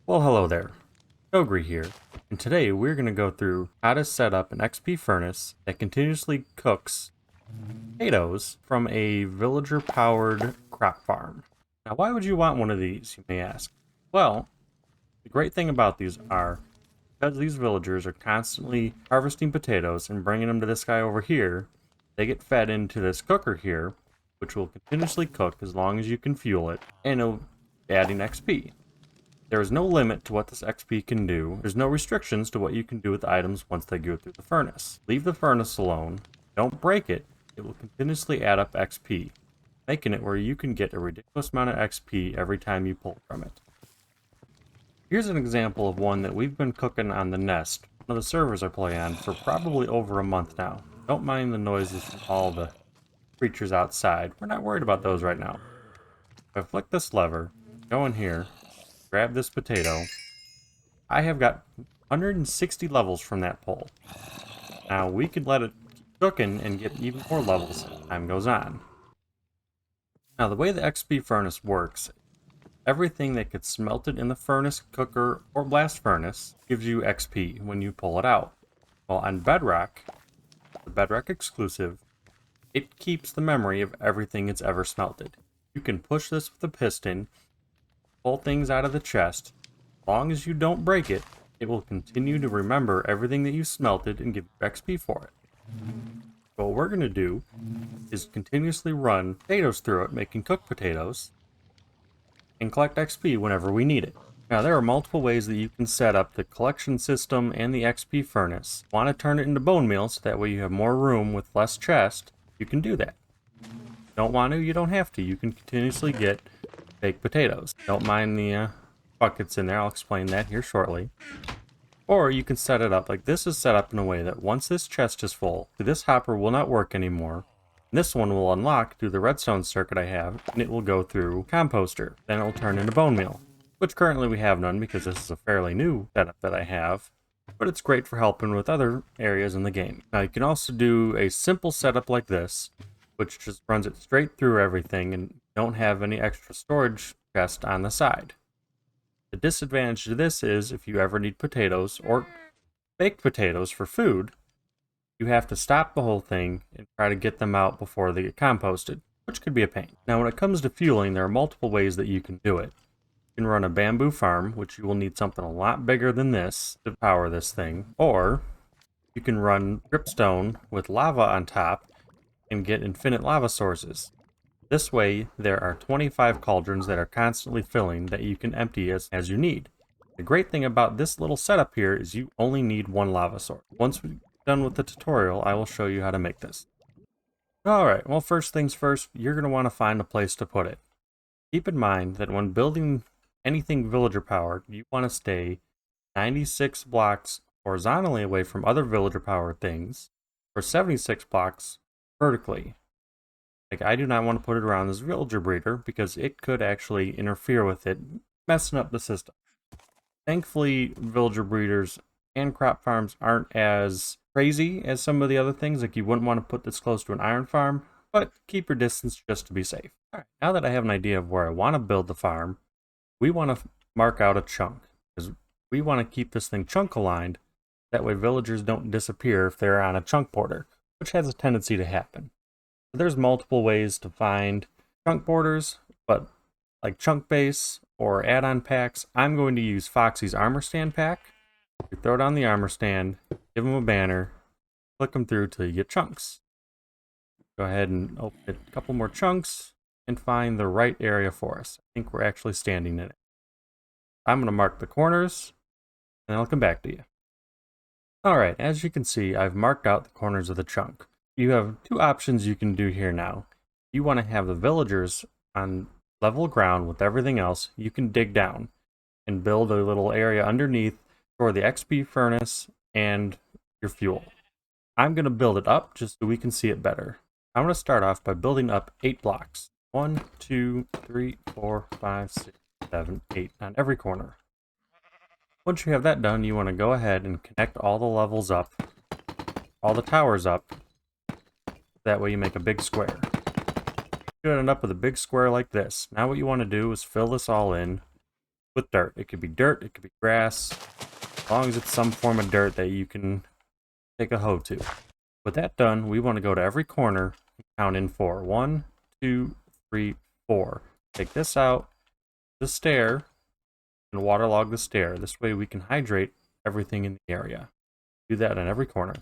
Well, hello there. Ogre here, and today we're going to go through how to set up an XP furnace that continuously cooks potatoes from a villager-powered crop farm. Now, why would you want one of these, you may ask? Well, the great thing about these are, because these villagers are constantly harvesting potatoes and bringing them to this guy over here, they get fed into this cooker here, which will continuously cook as long as you can fuel it, and it'll adding XP. There is no limit to what this XP can do. There's no restrictions to what you can do with items once they go through the furnace. Leave the furnace alone. Don't break it. It will continuously add up XP, making it where you can get a ridiculous amount of XP every time you pull from it. Here's an example of one that we've been cooking on the Nest, one of the servers I play on, for probably over a month now. Don't mind the noises from all the creatures outside. We're not worried about those right now. If I flick this lever, go in here, grab this potato. I have got 160 levels from that pole. Now we could let it keep cooking and get even more levels as time goes on. Now the way the XP furnace works, everything that gets smelted in the furnace, cooker, or blast furnace gives you XP when you pull it out. Well, on Bedrock, the Bedrock exclusive, it keeps the memory of everything it's ever smelted. You can push this with a piston, pull things out of the chest. As long as you don't break it, it will continue to remember everything that you smelted and give you XP for it. So what we're going to do is continuously run potatoes through it, making cooked potatoes, and collect XP whenever we need it. Now there are multiple ways that you can set up the collection system and the XP furnace. Want to turn it into bone meal so that way you have more room with less chest, you can do that. Don't want to, you don't have to. You can continuously get baked potatoes. Don't mind the buckets in there. I'll explain that here shortly. Or you can set it up like this is set up in a way that once this chest is full, this hopper will not work anymore. This one will unlock through the redstone circuit I have, and it will go through composter. Then it will turn into bone meal, which currently we have none because this is a fairly new setup that I have. But it's great for helping with other areas in the game. Now you can also do a simple setup like this, which just runs it straight through everything and don't have any extra storage chest on the side. The disadvantage to this is if you ever need potatoes or baked potatoes for food, you have to stop the whole thing and try to get them out before they get composted, which could be a pain. Now when it comes to fueling, there are multiple ways that you can do it. You can run a bamboo farm, which you will need something a lot bigger than this to power this thing, or you can run dripstone with lava on top and get infinite lava sources. This way, there are 25 cauldrons that are constantly filling that you can empty as you need. The great thing about this little setup here is you only need one lava source. Once we're done with the tutorial, I will show you how to make this. Alright, well first things first, you're going to want to find a place to put it. Keep in mind that when building anything villager powered, you want to stay 96 blocks horizontally away from other villager powered things, or 76 blocks vertically. Like, I do not want to put it around this villager breeder because it could actually interfere with it, messing up the system. Thankfully, villager breeders and crop farms aren't as crazy as some of the other things. Like, you wouldn't want to put this close to an iron farm, but keep your distance just to be safe. Alright, now that I have an idea of where I want to build the farm, we want to mark out a chunk, because we want to keep this thing chunk aligned. That way villagers don't disappear if they're on a chunk border, which has a tendency to happen. There's multiple ways to find chunk borders, but like chunk base or add-on packs, I'm going to use Foxy's armor stand pack. You throw down the armor stand, give them a banner, click them through till you get chunks. Go ahead and open a couple more chunks and find the right area for us. I think we're actually standing in it. I'm going to mark the corners and I'll come back to you. Alright, as you can see, I've marked out the corners of the chunk. You have two options you can do here now. You want to have the villagers on level ground with everything else, you can dig down and build a little area underneath for the XP furnace and your fuel. I'm going to build it up just so we can see it better. I'm going to start off by building up 8 blocks. 1, 2, 3, 4, 5, 6, 7, 8 on every corner. Once you have that done, you want to go ahead and connect all the levels up, all the towers up. That way you make a big square. You end up with a big square like this. Now what you want to do is fill this all in with dirt. It could be dirt, it could be grass, as long as it's some form of dirt that you can take a hoe to. With that done, we want to go to every corner and count in 4. 1, 2, 3, 4. Take this out, the stair, and waterlog the stair. This way we can hydrate everything in the area. Do that on every corner.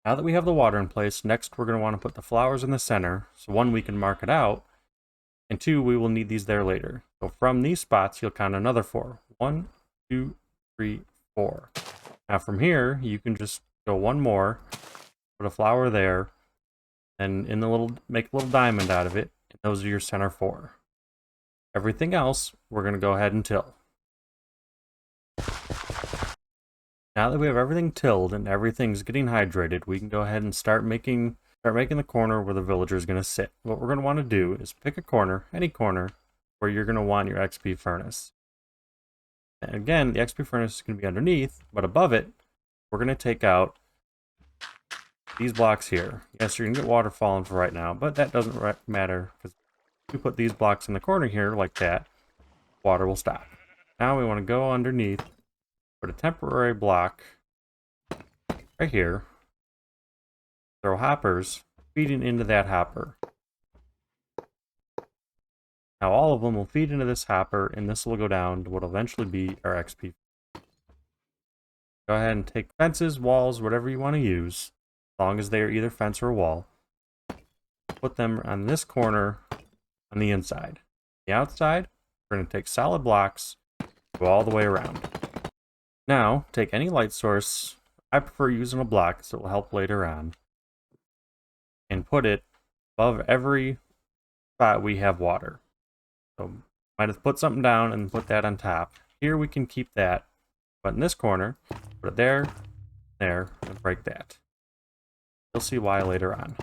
Now that we have the water in place, next we're going to want to put the flowers in the center. So 1, we can mark it out, and 2, we will need these there later. So from these spots, you'll count another 4. 1, 2, 3, 4. Now from here, you can just go one more, put a flower there, and in the make a little diamond out of it, and those are your center 4. Everything else, we're going to go ahead and till. Now that we have everything tilled and everything's getting hydrated, we can go ahead and start making the corner where the villager is going to sit. What we're going to want to do is pick a corner, any corner, where you're going to want your XP furnace. And again, the XP furnace is going to be underneath, but above it, we're going to take out these blocks here. Yes, you're going to get water falling for right now, but that doesn't matter, because if we put these blocks in the corner here like that, water will stop. Now we want to go underneath, put a temporary block right here, throw hoppers feeding into that hopper. Now all of them will feed into this hopper, and this will go down to what will eventually be our XP. Go ahead and take fences, walls, whatever you want to use, as long as they are either fence or wall. Put them on this corner on the inside. The outside, we're going to take solid blocks, go all the way around. Now, take any light source, I prefer using a block so it will help later on, and put it above every spot we have water. So, might have put something down and put that on top. Here we can keep that, but in this corner, put it there, there, and break that. You'll see why later on.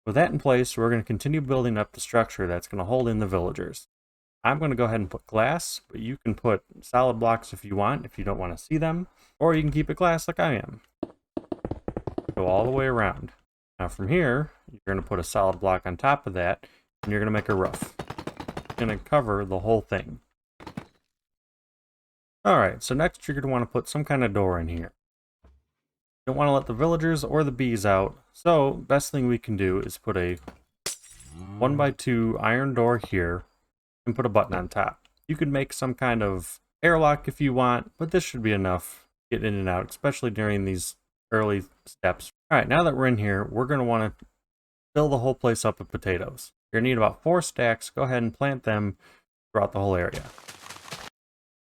With that in place, we're going to continue building up the structure that's going to hold in the villagers. I'm going to go ahead and put glass, but you can put solid blocks if you want, if you don't want to see them, or you can keep it glass like I am. Go all the way around. Now from here, you're going to put a solid block on top of that, and you're going to make a roof. It's going to cover the whole thing. Alright, so next you're going to want to put some kind of door in here. You don't want to let the villagers or the bees out, so best thing we can do is put a 1x2 iron door here, and put a button on top. You could make some kind of airlock if you want, but this should be enough to get in and out, especially during these early steps. Alright, now that we're in here, we're going to want to fill the whole place up with potatoes. You're going to need about 4 stacks. Go ahead and plant them throughout the whole area.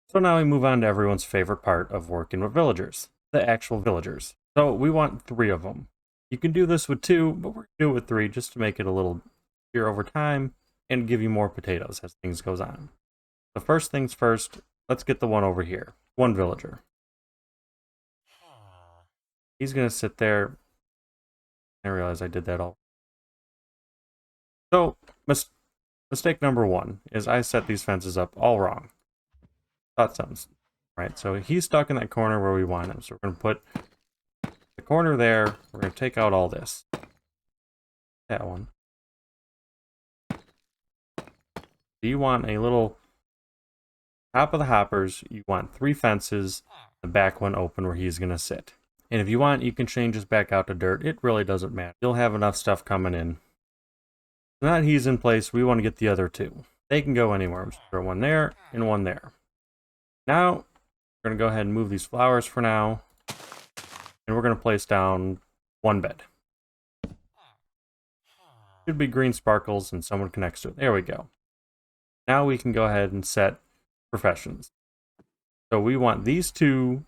So now we move on to everyone's favorite part of working with villagers, the actual villagers. So we want 3 of them. You can do this with 2, but we're going to do it with 3 just to make it a little easier over time and give you more potatoes as things goes on. So first things first, let's get the one over here. One villager. He's going to sit there. I realize I did that all. So, mistake number 1 is I set these fences up all wrong. Thought something. Right, so he's stuck in that corner where we want him. So we're going to put the corner there. We're going to take out all this. That one. You want a little top of the hoppers, you want 3 fences, the back one open where he's going to sit. And if you want, you can change this back out to dirt. It really doesn't matter. You'll have enough stuff coming in. So now that he's in place, we want to get the other 2. They can go anywhere. Just throw one there and one there. Now, we're going to go ahead and move these flowers for now. And we're going to place down 1 bed. Should be green sparkles and someone connects to it. There we go. Now we can go ahead and set professions. So we want these 2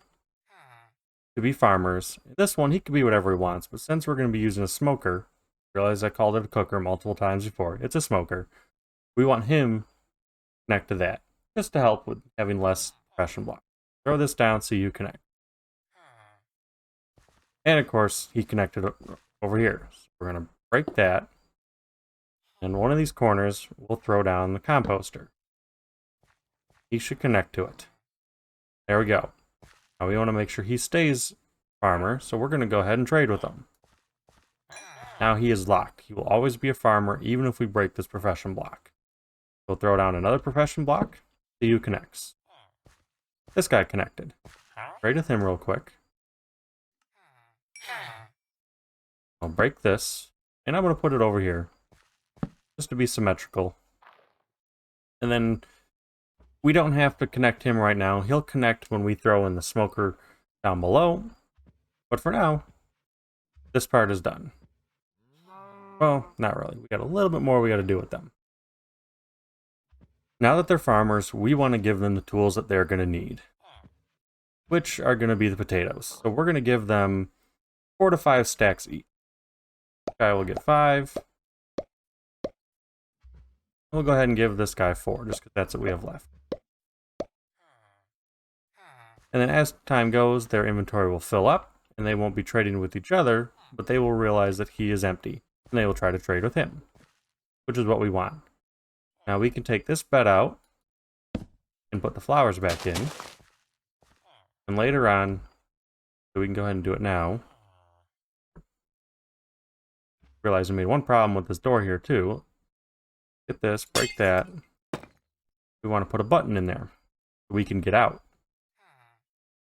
to be farmers. This one, he can be whatever he wants, but since we're going to be using a smoker, realize I called it a cooker multiple times before, it's a smoker, we want him to connect to that, just to help with having less profession block. Throw this down so you connect. And of course, he connected over here. So we're going to break that. And one of these corners, we'll throw down the composter. He should connect to it. There we go. Now we want to make sure he stays farmer, so we're going to go ahead and trade with him. Now he is locked. He will always be a farmer, even if we break this profession block. We'll throw down another profession block, so you connects. this guy connected. Trade with him real quick. I'll break this, and I'm going to put it over here, just to be symmetrical. And then we don't have to connect him right now. He'll connect when we throw in the smoker down below. But for now, this part is done. Well, not really. We got a little bit more we got to do with them. Now that they're farmers, we want to give them the tools that they're going to need, which are going to be the potatoes. So we're going to give them 4 to 5 stacks each. This guy will get 5. We'll go ahead and give this guy 4, just because that's what we have left. And then as time goes, their inventory will fill up, and they won't be trading with each other, but they will realize that he is empty, and they will try to trade with him, which is what we want. Now we can take this bed out and put the flowers back in. And later on, so we can go ahead and do it now. Realize we made one problem with this door here too. Get this, break that. We want to put a button in there so we can get out.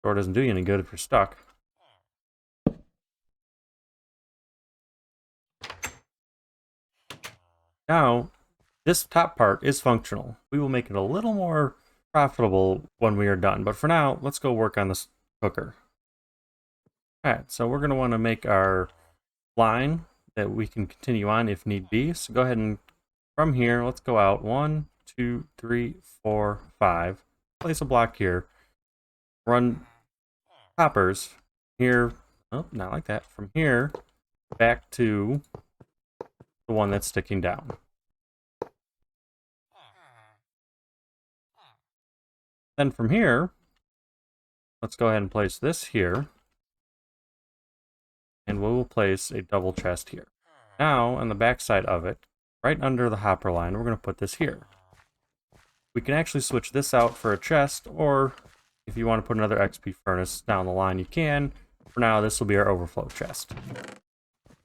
Door doesn't do you any good if you're stuck. Now, this top part is functional. We will make it a little more profitable when we are done. But for now, let's go work on this cooker. Alright, so we're going to want to make our line that we can continue on if need be. So go ahead and from here, let's go out 1, 2, 3, 4, 5. Place a block here. Run hoppers here. Oh, not like that. From here back to the one that's sticking down. Then from here, let's go ahead and place this here. And we will place a double chest here. Now, on the back side of it, right under the hopper line, we're going to put this here. We can actually switch this out for a chest, or if you want to put another XP furnace down the line, you can. For now, this will be our overflow chest.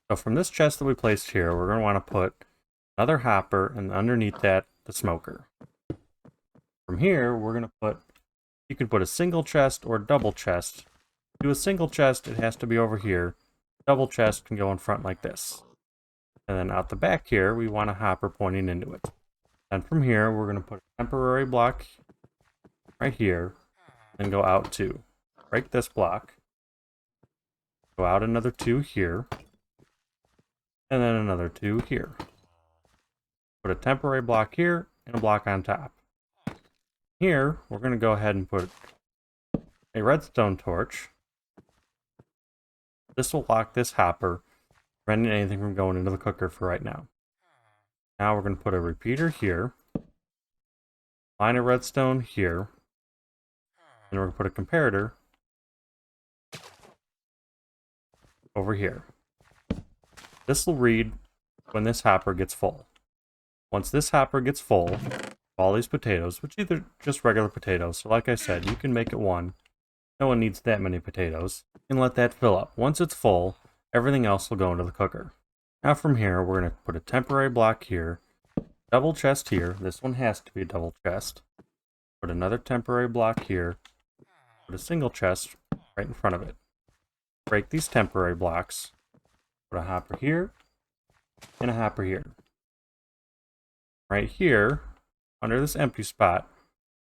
So from this chest that we placed here, we're going to want to put another hopper, and underneath that, the smoker. From here, we're going to put, you can put a single chest or a double chest. To do a single chest, it has to be over here. Double chest can go in front like this. And then out the back here, we want a hopper pointing into it. And from here, we're going to put a temporary block right here, and go out 2. Break this block. Go out another 2 here. And then another 2 here. Put a temporary block here, and a block on top. Here, we're going to go ahead and put a redstone torch. This will lock this hopper, preventing anything from going into the cooker for right now. Now we're going to put a repeater here, line of redstone here, and we're going to put a comparator over here. This will read when this hopper gets full. Once this hopper gets full, all these potatoes, which either just regular potatoes, so like I said, you can make it 1. No one needs that many potatoes. And let that fill up. Once it's full, everything else will go into the cooker. Now from here, we're going to put a temporary block here, double chest here. This one has to be a double chest. Put another temporary block here, put a single chest right in front of it. Break these temporary blocks, put a hopper here, and a hopper here. Right here, under this empty spot,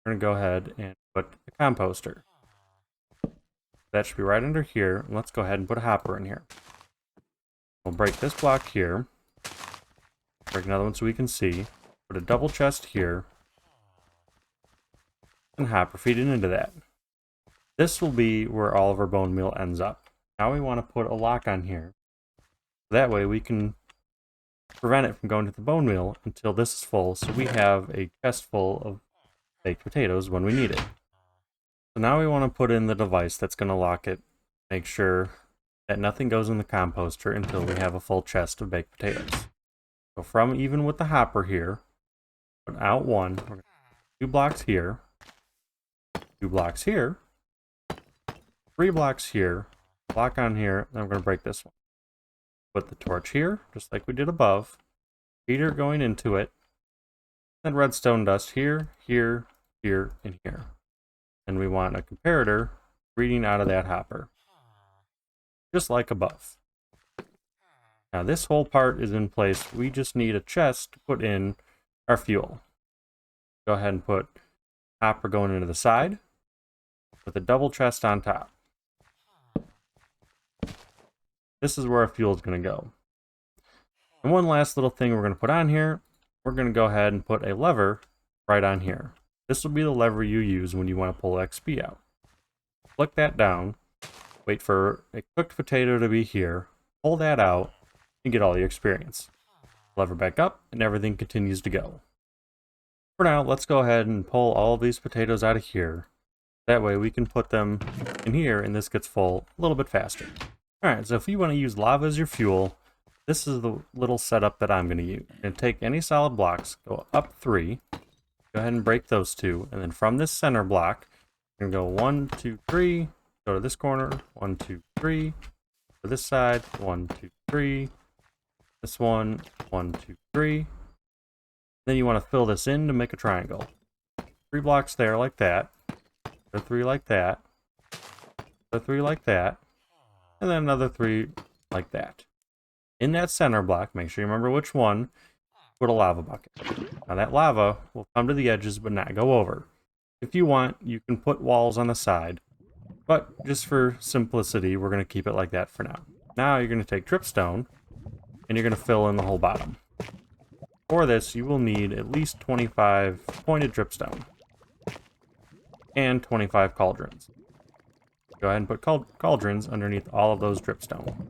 we're going to go ahead and put a composter. That should be right under here. Let's go ahead and put a hopper in here. We'll break this block here. Break another one so we can see. Put a double chest here. And hopper feeding into that. This will be where all of our bone meal ends up. Now we want to put a lock on here. That way we can prevent it from going to the bone meal until this is full, so we have a chest full of baked potatoes when we need it. So now we want to put in the device that's going to lock it, make sure that nothing goes in the composter until we have a full chest of baked potatoes. So from even with the hopper here, put out 1, we're going to 2 blocks here, 2 blocks here, 3 blocks here, block on here, then we're going to break this one. Put the torch here, just like we did above, heater going into it, then redstone dust here, here, here, and here. and we want a comparator reading out of that hopper, just like above. Now this whole part is in place. We just need a chest to put in our fuel. Go ahead and put hopper going into the side with a double chest on top. This is where our fuel is going to go. And one last little thing we're going to put on here, we're going to go ahead and put a lever right on here. This will be the lever you use when you want to pull XP out. Flick that down, wait for a cooked potato to be here, pull that out, and get all your experience. Lever back up, and everything continues to go. For now, let's go ahead and pull all of these potatoes out of here. That way we can put them in here, and this gets full a little bit faster. Alright, so if you want to use lava as your fuel, this is the little setup that I'm going to use. I'm going to take any solid blocks, go up 3, go ahead and break those 2, and then from this center block, I'm going to go 1, 2, 3, go to this corner, 1, 2, 3, to this side, 1, 2, 3, this one, 1, 2, 3. Then you want to fill this in to make a triangle. 3 blocks there like that, 3 like that, 3 like that, and then another 3 like that. In that center block, make sure you remember which one, put a lava bucket. Now that lava will come to the edges but not go over. If you want, you can put walls on the side, but just for simplicity, we're going to keep it like that for now. Now you're going to take dripstone, and you're going to fill in the whole bottom. For this, you will need at least 25 pointed dripstone and 25 cauldrons. Go ahead and put cauldrons underneath all of those dripstone.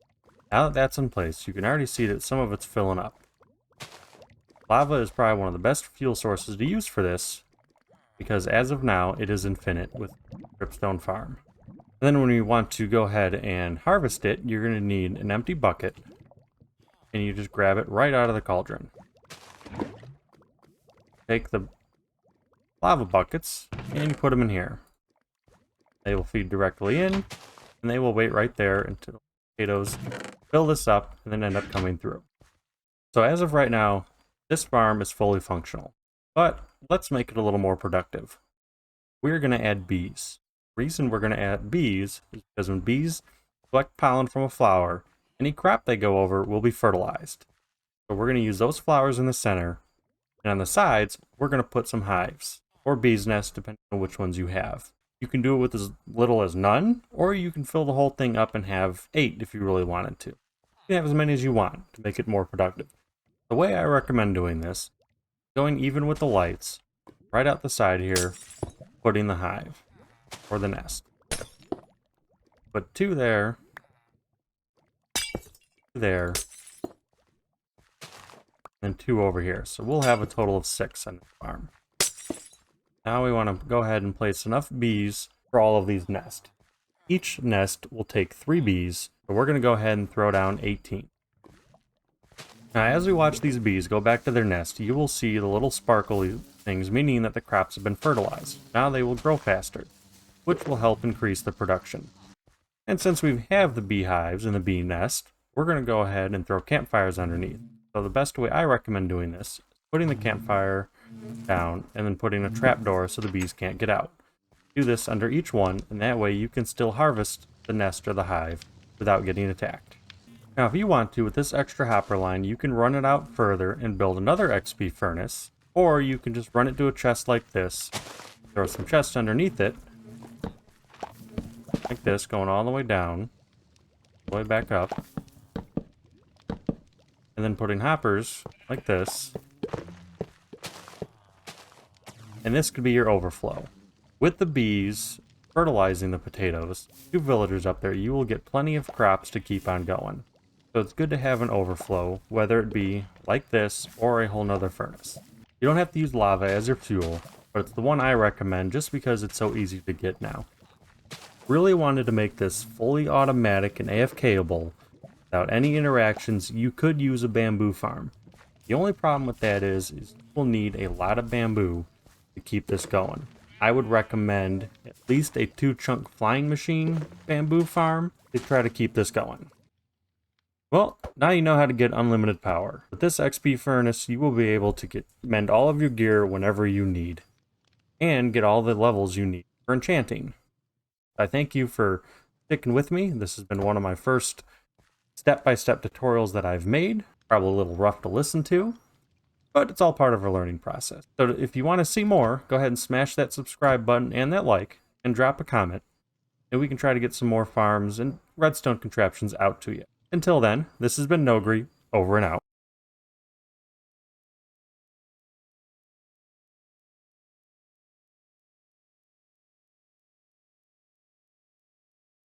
Now that that's in place, you can already see that some of it's filling up. Lava is probably one of the best fuel sources to use for this, because as of now, it is infinite with dripstone farm. And then when you want to go ahead and harvest it, you're going to need an empty bucket, and you just grab it right out of the cauldron. Take the lava buckets, and you put them in here. They will feed directly in, and they will wait right there until the potatoes fill this up and then end up coming through. So as of right now, this farm is fully functional, but let's make it a little more productive. We're going to add bees. The reason we're going to add bees is because when bees collect pollen from a flower, any crop they go over will be fertilized. So we're going to use those flowers in the center, and on the sides, we're going to put some hives, or bees' nests, depending on which ones you have. You can do it with as little as none, or you can fill the whole thing up and have 8 if you really wanted to. You can have as many as you want to make it more productive. The way I recommend doing this, going even with the lights, right out the side here, putting the hive, or the nest. Put 2 there, 2 there, and 2 over here. So we'll have a total of 6 on the farm. Now we want to go ahead and place enough bees for all of these nests. Each nest will take 3 bees, so we're going to go ahead and throw down 18. Now as we watch these bees go back to their nest, you will see the little sparkly things, meaning that the crops have been fertilized. Now they will grow faster, which will help increase the production. And since we have the beehives and the bee nest, we're going to go ahead and throw campfires underneath. So the best way I recommend doing this is putting the campfire down and then putting a trapdoor so the bees can't get out. Do this under each one, and that way you can still harvest the nest or the hive without getting attacked. Now if you want to, with this extra hopper line, you can run it out further and build another XP furnace, or you can just run it to a chest like this, throw some chests underneath it, like this, going all the way down, all the way back up, and then putting hoppers like this, and this could be your overflow. With the bees fertilizing the potatoes, 2 villagers up there, you will get plenty of crops to keep on going. So it's good to have an overflow, whether it be like this or a whole nother furnace. You don't have to use lava as your fuel, but it's the one I recommend just because it's so easy to get now. Really wanted to make this fully automatic and AFKable without any interactions. You could use a bamboo farm. The only problem with that is you will need a lot of bamboo to keep this going. I would recommend at least a 2-chunk flying machine bamboo farm to try to keep this going. Well, now you know how to get unlimited power. With this XP furnace, you will be able to mend all of your gear whenever you need, and get all the levels you need. for enchanting. I thank you for sticking with me. This has been one of my first step-by-step tutorials that I've made. Probably a little rough to listen to, but it's all part of our learning process. So if you want to see more, go ahead and smash that subscribe button and that like, and drop a comment, and we can try to get some more farms and redstone contraptions out to you. Until then, this has been Nogri, over and out.